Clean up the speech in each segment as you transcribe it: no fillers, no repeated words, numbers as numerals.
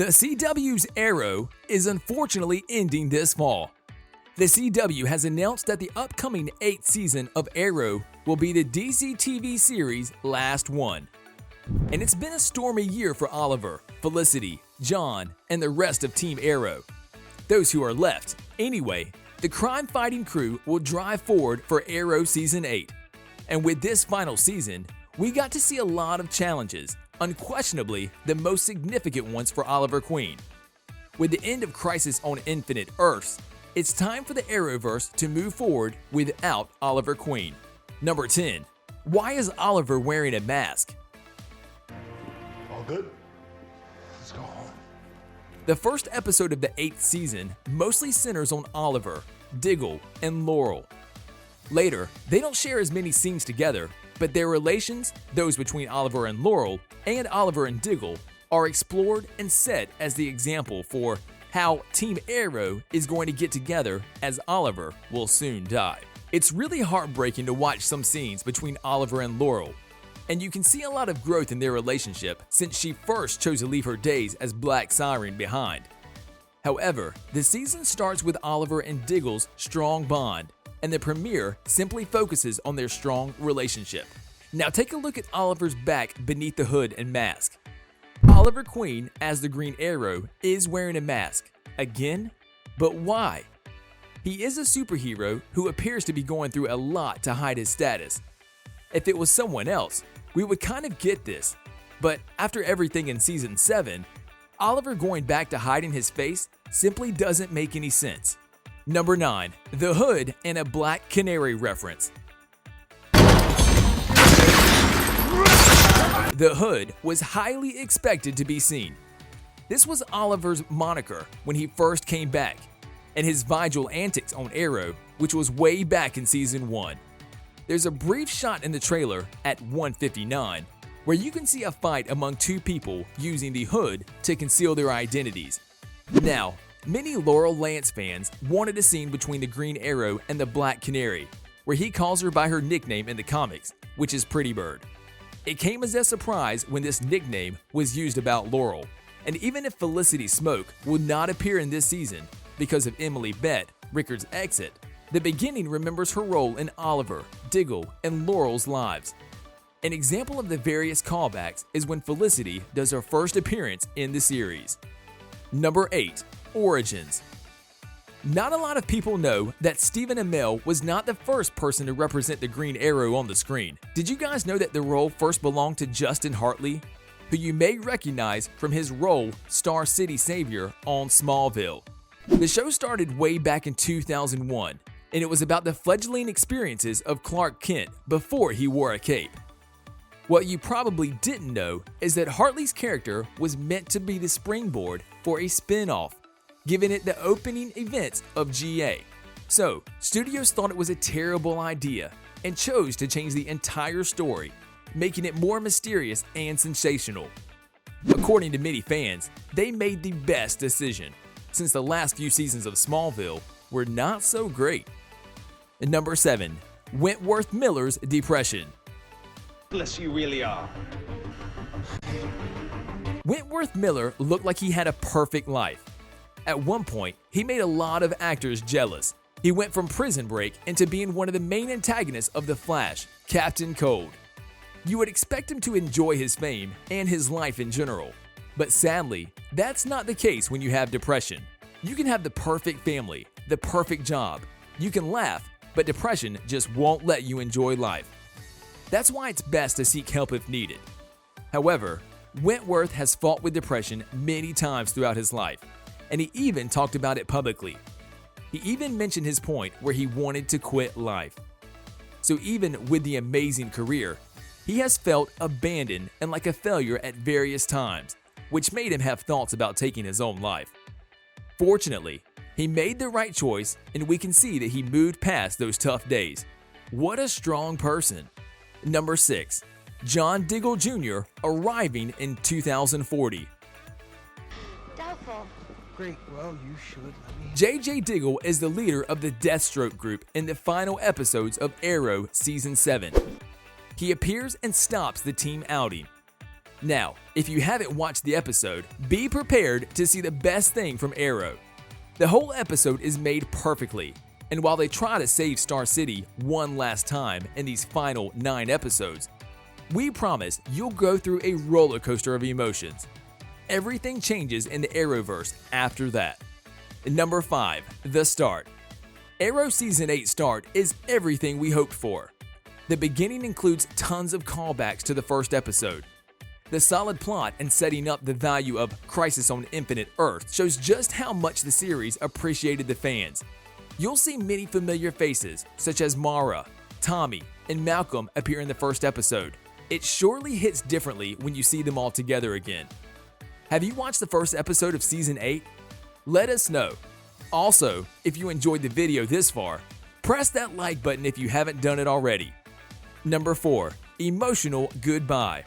The CW's Arrow is unfortunately ending this fall. The CW has announced that the upcoming 8th season of Arrow will be the DC TV series' last one. And it's been a stormy year for Oliver, Felicity, John, and the rest of Team Arrow. Those who are left, anyway, the crime-fighting crew will drive forward for Arrow Season 8. And with this final season, we got to see a lot of challenges, unquestionably the most significant ones for Oliver Queen. With the end of Crisis on Infinite Earths, it's time for the Arrowverse to move forward without Oliver Queen. Number 10. Why is Oliver wearing a mask? All good? Let's go home. The first episode of the 8th season mostly centers on Oliver, Diggle, and Laurel. Later, they don't share as many scenes together, but their relations, those between Oliver and Laurel, and Oliver and Diggle, are explored and set as the example for how Team Arrow is going to get together as Oliver will soon die. It's really heartbreaking to watch some scenes between Oliver and Laurel, and you can see a lot of growth in their relationship since she first chose to leave her days as Black Siren behind. However, the season starts with Oliver and Diggle's strong bond, and the premiere simply focuses on their strong relationship. Now take a look at Oliver's back beneath the hood and mask. Oliver Queen, as the Green Arrow, is wearing a mask. Again? But why? He is a superhero who appears to be going through a lot to hide his status. If it was someone else, we would kind of get this. But after everything in Season 7, Oliver going back to hiding his face simply doesn't make any sense. Number 9. The Hood and a Black Canary reference. The Hood was highly expected to be seen. This was Oliver's moniker when he first came back, and his vigil antics on Arrow, which was way back in Season 1. There's a brief shot in the trailer at 1:59 where you can see a fight among two people using the Hood to conceal their identities. Now, many Laurel Lance fans wanted a scene between the Green Arrow and the Black Canary, where he calls her by her nickname in the comics, which is Pretty Bird. It came as a surprise when this nickname was used about Laurel, and even if Felicity Smoak will not appear in this season because of Emily Bett Rickards' exit, the beginning remembers her role in Oliver, Diggle, and Laurel's lives. An example of the various callbacks is when Felicity does her first appearance in the series. Number 8. Origins. Not a lot of people know that Stephen Amell was not the first person to represent the Green Arrow on the screen. Did you guys know that the role first belonged to Justin Hartley, who you may recognize from his role Star City Savior on Smallville? The show started way back in 2001, and it was about the fledgling experiences of Clark Kent before he wore a cape. What you probably didn't know is that Hartley's character was meant to be the springboard for a spin-off, giving it the opening events of GA. So, studios thought it was a terrible idea and chose to change the entire story, making it more mysterious and sensational. According to many fans, they made the best decision, since the last few seasons of Smallville were not so great. Number 7. Wentworth Miller's Depression. Bless you really are. Wentworth Miller looked like he had a perfect life. At one point, he made a lot of actors jealous. He went from Prison Break into being one of the main antagonists of The Flash, Captain Cold. You would expect him to enjoy his fame and his life in general. But sadly, that's not the case when you have depression. You can have the perfect family, the perfect job. You can laugh, but depression just won't let you enjoy life. That's why it's best to seek help if needed. However, Wentworth has fought with depression many times throughout his life, and he even talked about it publicly. He even mentioned his point where he wanted to quit life. So even with the amazing career, he has felt abandoned and like a failure at various times, which made him have thoughts about taking his own life. Fortunately, he made the right choice, and we can see that he moved past those tough days. What a strong person. Number 6. John Diggle Jr. arriving in 2040. Doubtful. Great, well, you should let me... J.J. Diggle is the leader of the Deathstroke group in the final episodes of Arrow Season 7. He appears and stops the team outing. Now, if you haven't watched the episode, be prepared to see the best thing from Arrow. The whole episode is made perfectly, and while they try to save Star City one last time in these final 9 episodes, we promise you'll go through a roller coaster of emotions. Everything changes in the Arrowverse after that. Number 5. The Start. Arrow Season 8 start is everything we hoped for. The beginning includes tons of callbacks to the first episode. The solid plot and setting up the value of Crisis on Infinite Earth shows just how much the series appreciated the fans. You'll see many familiar faces, such as Mara, Tommy, and Malcolm appear in the first episode. It surely hits differently when you see them all together again. Have you watched the first episode of Season 8? Let us know. Also, if you enjoyed the video this far, press that like button if you haven't done it already. Number 4. Emotional Goodbye.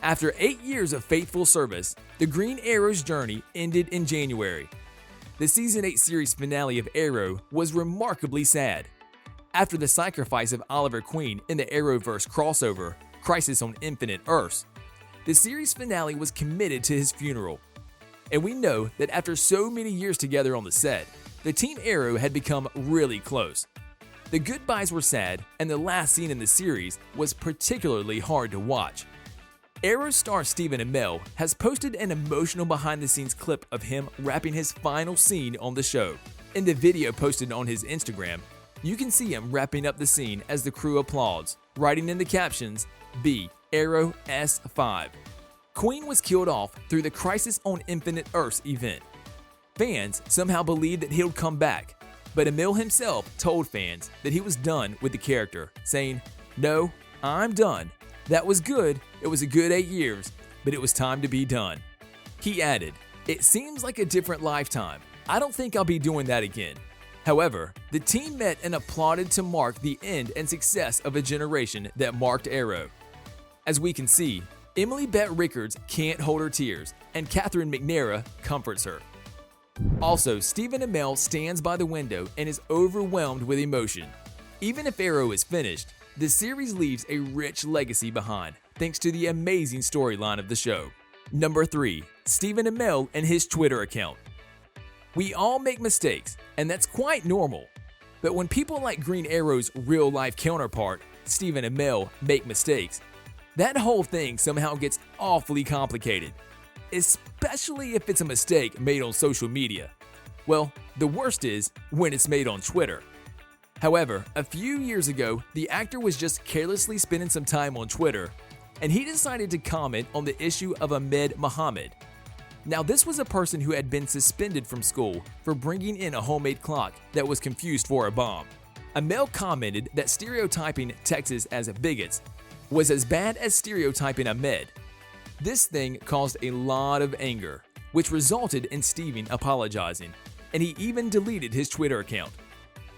After 8 years of faithful service, the Green Arrow's journey ended in January. The Season 8 series finale of Arrow was remarkably sad. After the sacrifice of Oliver Queen in the Arrowverse crossover, Crisis on Infinite Earths, the series finale was committed to his funeral. And we know that after so many years together on the set, the Team Arrow had become really close. The goodbyes were sad, and the last scene in the series was particularly hard to watch. Arrow star Stephen Amell has posted an emotional behind-the-scenes clip of him wrapping his final scene on the show. In the video posted on his Instagram, you can see him wrapping up the scene as the crew applauds, writing in the captions, "B. Arrow S5." Queen was killed off through the Crisis on Infinite Earths event. Fans somehow believed that he'll come back, but Amell himself told fans that he was done with the character, saying, "No, I'm done. That was good, it was a good 8 years, but it was time to be done." He added, "It seems like a different lifetime. I don't think I'll be doing that again." However, the team met and applauded to mark the end and success of a generation that marked Arrow. As we can see, Emily Bett Rickards can't hold her tears, and Katherine McNamara comforts her. Also, Stephen Amell stands by the window and is overwhelmed with emotion. Even if Arrow is finished, the series leaves a rich legacy behind, thanks to the amazing storyline of the show. Number 3. Stephen Amell and his Twitter account. We all make mistakes, and that's quite normal. But when people like Green Arrow's real-life counterpart, Stephen Amell, make mistakes, that whole thing somehow gets awfully complicated, especially if it's a mistake made on social media. Well, the worst is when it's made on Twitter. However, a few years ago, the actor was just carelessly spending some time on Twitter, and he decided to comment on the issue of Ahmed Muhammad. Now, this was a person who had been suspended from school for bringing in a homemade clock that was confused for a bomb. Amell commented that stereotyping Texas as bigots was as bad as stereotyping Ahmed. This thing caused a lot of anger, which resulted in Stephen apologizing, and he even deleted his Twitter account.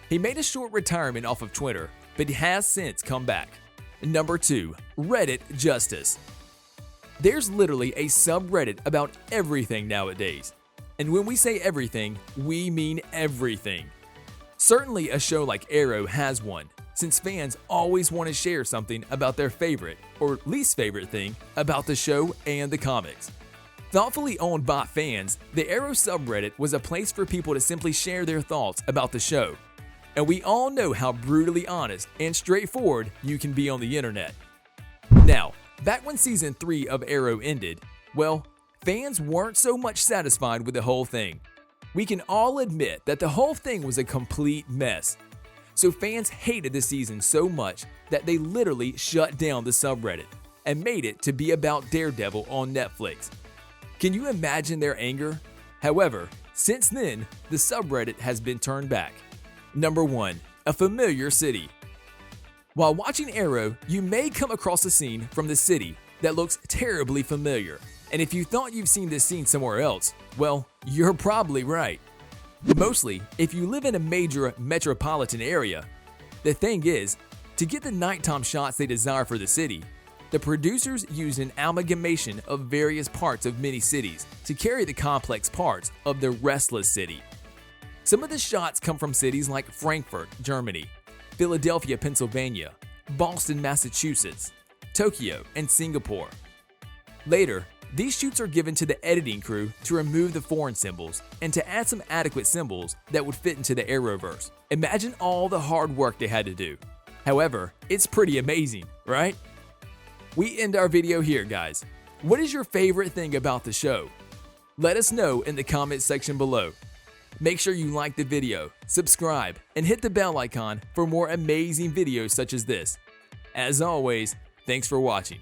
He made a short retirement off of Twitter, but he has since come back. Number 2. Reddit Justice. There's literally a subreddit about everything nowadays. And when we say everything, we mean everything. Certainly a show like Arrow has one, since fans always want to share something about their favorite or least favorite thing about the show and the comics. Thoughtfully owned by fans, the Arrow subreddit was a place for people to simply share their thoughts about the show. And we all know how brutally honest and straightforward you can be on the internet. Now, back when Season 3 of Arrow ended, well, fans weren't so much satisfied with the whole thing. We can all admit that the whole thing was a complete mess. So fans hated the season so much that they literally shut down the subreddit and made it to be about Daredevil on Netflix. Can you imagine their anger? However, since then, the subreddit has been turned back. Number 1. A familiar city. While watching Arrow, you may come across a scene from the city that looks terribly familiar. And if you thought you've seen this scene somewhere else, well, you're probably right. Mostly, if you live in a major metropolitan area. The thing is, to get the nighttime shots they desire for the city, the producers used an amalgamation of various parts of many cities to carry the complex parts of the restless city. Some of the shots come from cities like Frankfurt, Germany, Philadelphia, Pennsylvania, Boston, Massachusetts, Tokyo, and Singapore. Later, these shoots are given to the editing crew to remove the foreign symbols and to add some adequate symbols that would fit into the Arrowverse. Imagine all the hard work they had to do. However, it's pretty amazing, right? We end our video here, guys. What is your favorite thing about the show? Let us know in the comments section below. Make sure you like the video, subscribe, and hit the bell icon for more amazing videos such as this. As always, thanks for watching.